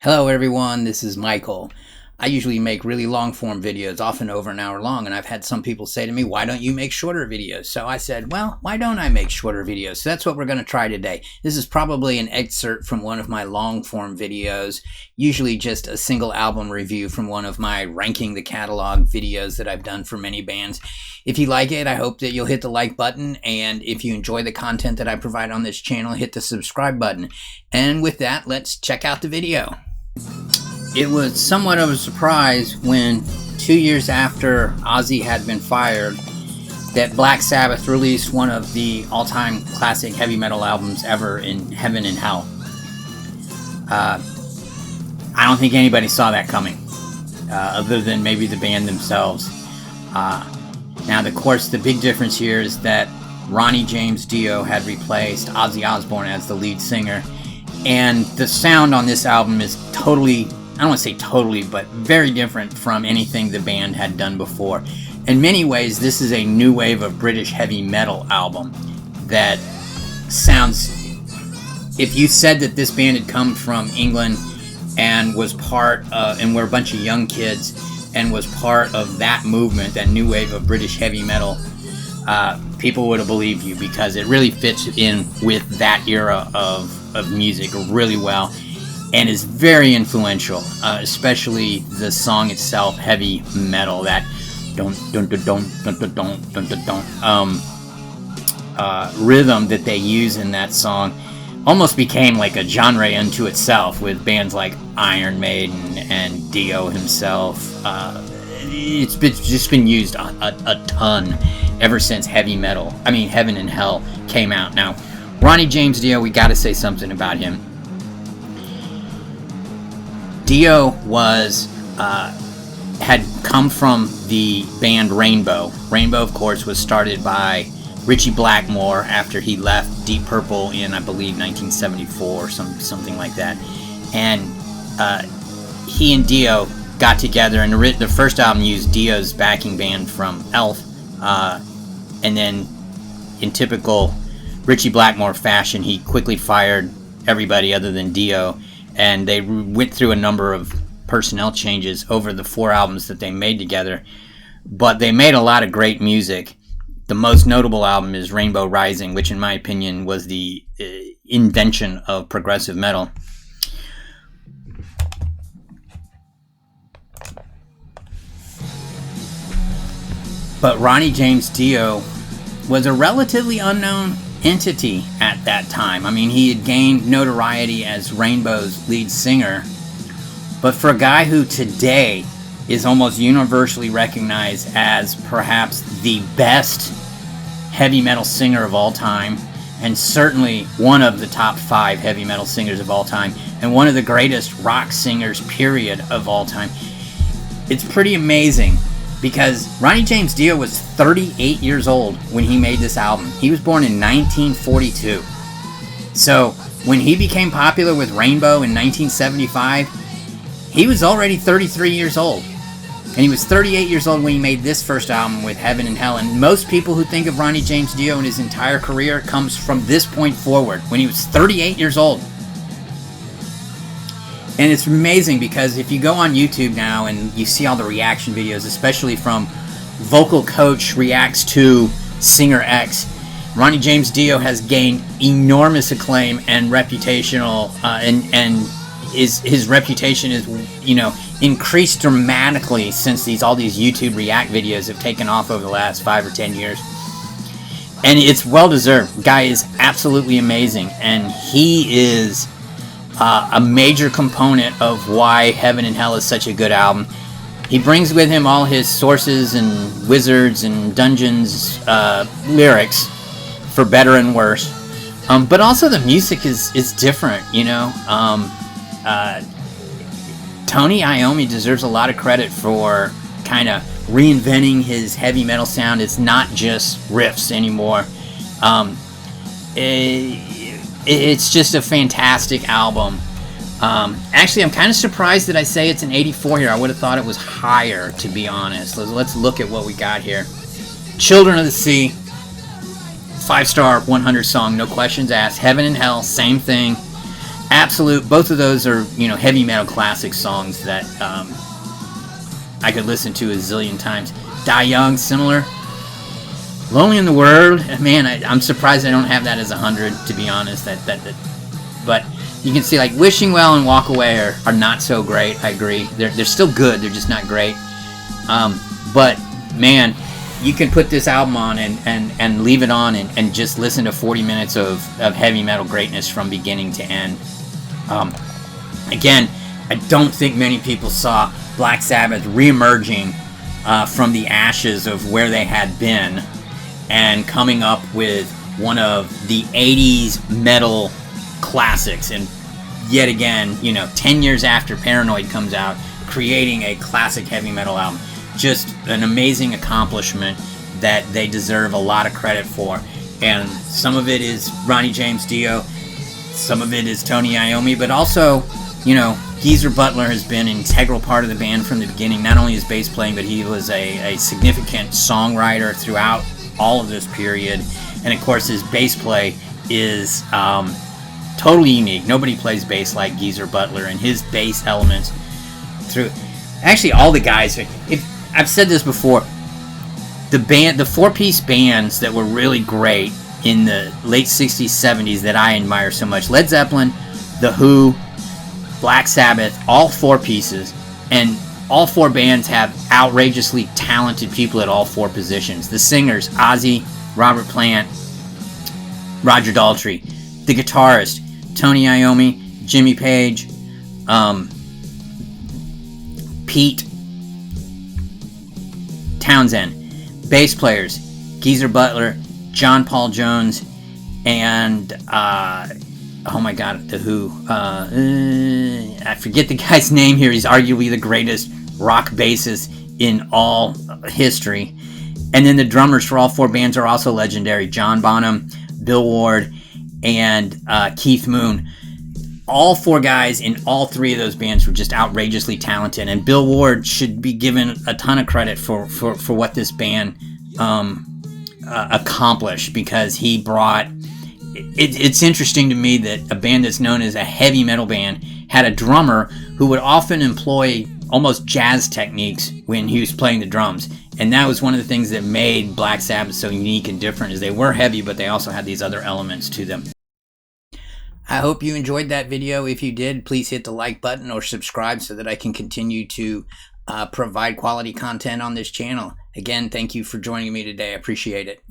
Hello everyone, this is Michael. I usually make really long form videos, often over an hour long, and I've had some people say to me, why don't you make shorter videos? So I said, well, why don't I make shorter videos? So that's what we're going to try today. This is probably an excerpt from one of my long form videos, usually just a single album review from one of my ranking the catalog videos that I've done for many bands. If you like it, I hope that you'll hit the like button, and if you enjoy the content that I provide on this channel, hit the subscribe button. And with that, let's check out the video. It was somewhat of a surprise when 2 years after Ozzy had been fired that Black Sabbath released one of the all-time classic heavy metal albums ever in Heaven and Hell. I don't think anybody saw that coming, other than maybe the band themselves. Now, of course, the big difference here is that Ronnie James Dio had replaced Ozzy Osbourne as the lead singer, and the sound on this album is totally, I don't want to say totally, but very different from anything the band had done before. In many ways, this is a new wave of British heavy metal album that sounds, if you said that this band had come from England and was part of, and were a bunch of young kids and was part of that movement, that new wave of British heavy metal, people would have believed you, because it really fits in with that era of music really well, and is very influential, especially the song itself, Heavy Metal. That rhythm that they use in that song almost became like a genre unto itself, with bands like Iron Maiden and Dio himself. It's just been used a ton ever since Heaven and Hell came out. Now, Ronnie James Dio, we got to say something about him. Dio had come from the band Rainbow. Rainbow, of course, was started by Ritchie Blackmore after he left Deep Purple in, I believe, 1974 or something like that. And he and Dio got together, and the first album used Dio's backing band from Elf, and then in typical Ritchie Blackmore fashion, he quickly fired everybody other than Dio, and they went through a number of personnel changes over the 4 albums that they made together, but they made a lot of great music. The most notable album is Rainbow Rising, which in my opinion was the invention of progressive metal. But Ronnie James Dio was a relatively unknown entity at that time. I mean, he had gained notoriety as Rainbow's lead singer, but for a guy who today is almost universally recognized as perhaps the best heavy metal singer of all time, and certainly one of the top 5 heavy metal singers of all time, and one of the greatest rock singers, period, of all time, it's pretty amazing. Because Ronnie James Dio was 38 years old when he made this album. He was born in 1942. So when he became popular with Rainbow in 1975, he was already 33 years old. And he was 38 years old when he made this first album with Heaven and Hell. And most people who think of Ronnie James Dio in his entire career comes from this point forward, when he was 38 years old. And it's amazing, because if you go on YouTube now and you see all the reaction videos, especially from Vocal Coach Reacts to Singer X, Ronnie James Dio has gained enormous acclaim and reputational, and his reputation is, increased dramatically since all these YouTube React videos have taken off over the last 5 or 10 years. And it's well deserved. Guy is absolutely amazing, and he is a major component of why Heaven and Hell is such a good album. He brings with him all his sources and wizards and dungeons lyrics, for better and worse. But also the music is different, Tony Iommi deserves a lot of credit for kind of reinventing his heavy metal sound. It's not just riffs anymore. It's just a fantastic album. Actually, I'm kind of surprised that I say it's an 84 here. I would have thought it was higher, to be honest. Let's look at what we got here. Children of the Sea, 5-star, 100 song, no questions asked. Heaven and Hell, same thing. absolute. Both of those are, you know, heavy metal classic songs that I could listen to a zillion times. Die Young, similar. Lonely in the World, man, I'm surprised I don't have that as 100, to be honest. But you can see, like, Wishing Well and Walk Away are not so great. I agree. They're still good. They're just not great. But man, you can put this album on and leave it on and just listen to 40 minutes of heavy metal greatness from beginning to end. Again, I don't think many people saw Black Sabbath reemerging from the ashes of where they had been and coming up with one of the 80s metal classics. And yet again, you know, 10 years after Paranoid comes out, creating a classic heavy metal album. Just an amazing accomplishment that they deserve a lot of credit for. And some of it is Ronnie James Dio, some of it is Tony Iommi, but also, you know, Geezer Butler has been an integral part of the band from the beginning. Not only his bass playing, but he was a significant songwriter throughout all of this period. And of course, his bass play is totally unique. Nobody plays bass like Geezer Butler, and his bass elements through. Actually, all the guys. I've said this before. The four-piece bands that were really great in the late 60s, 70s that I admire so much: Led Zeppelin, The Who, Black Sabbath, all four pieces, and all four bands have outrageously talented people at all four positions. The singers, Ozzy, Robert Plant, Roger Daltrey. The guitarist, Tony Iommi, Jimmy Page, Pete Townsend. Bass players, Geezer Butler, John Paul Jones, and oh my god, The Who. I forget the guy's name here. He's arguably the greatest rock bassist in all history. And then the drummers for all four bands are also legendary: John Bonham, Bill Ward, and Keith Moon. All four guys in all three of those bands were just outrageously talented, and Bill Ward should be given a ton of credit for what this band accomplished, because he brought... It's interesting to me that a band that's known as a heavy metal band had a drummer who would often employ almost jazz techniques when he was playing the drums. And that was one of the things that made Black Sabbath so unique and different, is they were heavy, but they also had these other elements to them. I hope you enjoyed that video. If you did, please hit the like button or subscribe so that I can continue to provide quality content on this channel. Again, thank you for joining me today. I appreciate it.